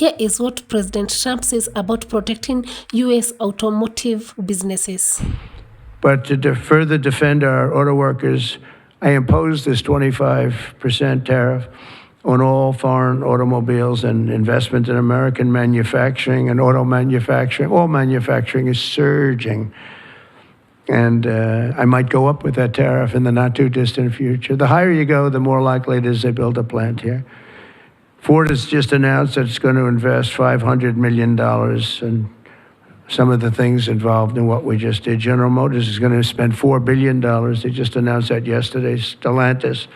Here is what President Trump says about protecting U.S. automotive businesses. But to further defend our auto workers, I imposed this 25% tariff on all foreign automobiles and investment in American manufacturing and auto manufacturing. All manufacturing is surging. And I might go up with that tariff in the not too distant future. The higher you go, the more likely it is they build a plant here. Ford has just announced that it's going to invest $500 million in some of the things involved in what we just did. General Motors is going to spend $4 billion. They just announced that yesterday. Stellantis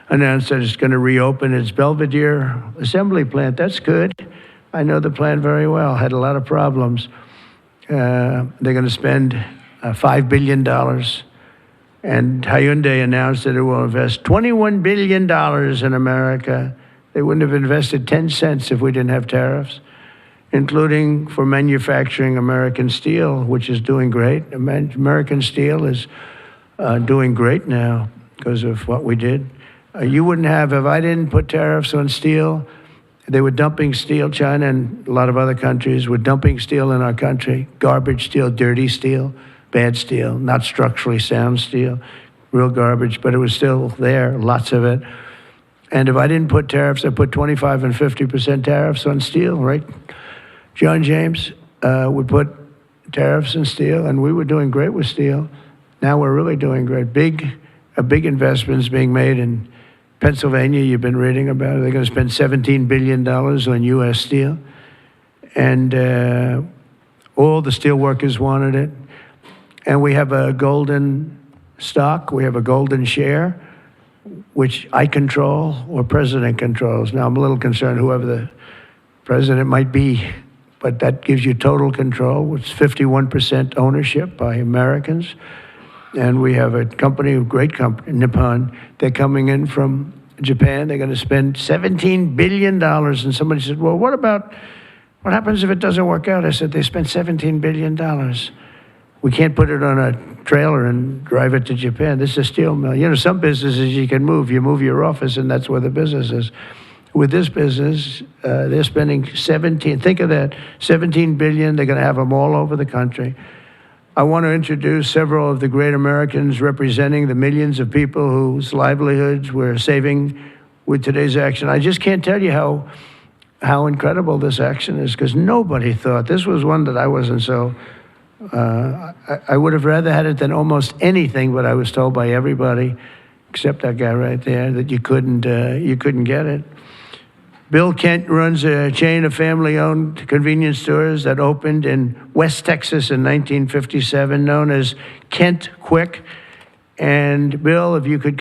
announced that it's going to reopen its Belvidere assembly plant. That's good. I know the plant very well. Had a lot of problems. They're going to spend $5 billion. And Hyundai announced that it will invest $21 billion in America. They wouldn't have invested 10 cents if we didn't have tariffs, including for manufacturing American steel, which is doing great. American steel is doing great now because of what we did. You wouldn't have, if I didn't put tariffs on steel, they were dumping steel. China and a lot of other countries were dumping steel in our country. Garbage steel, dirty steel, bad steel, not structurally sound steel, real garbage, but it was still there, lots of it. And if I didn't put tariffs, I put 25 and 50% tariffs on steel, right? John James would put tariffs on steel, and we were doing great with steel. Now we're really doing great. A big investment is being made in Pennsylvania. You've been reading about it. They're going to spend $17 billion on U.S. steel. And all the steel workers wanted it. And we have a golden stock. We have a golden share, which I control or president controls. Now, I'm a little concerned whoever the president might be, but that gives you total control. It's 51% ownership by Americans. And we have a company, a great company, Nippon. They're coming in from Japan. They're going to spend $17 billion. And somebody said, well, what happens if it doesn't work out? I said, they spent $17 billion. We can't put it on a trailer and drive it to Japan. This is a steel mill. You know, some businesses you can move. You move your office, and that's where the business is. With this business, they're spending think of that, $17 billion. They're going to have them all over the country. I want to introduce several of the great Americans representing the millions of people whose livelihoods we're saving with today's action. I just can't tell you how incredible this action is, because nobody thought. This was one that I wasn't so... I would have rather had it than almost anything, but I was told by everybody, except that guy right there, that you couldn't get it. Bill Kent runs a chain of family-owned convenience stores that opened in West Texas in 1957, known as Kent Quick. And Bill, if you could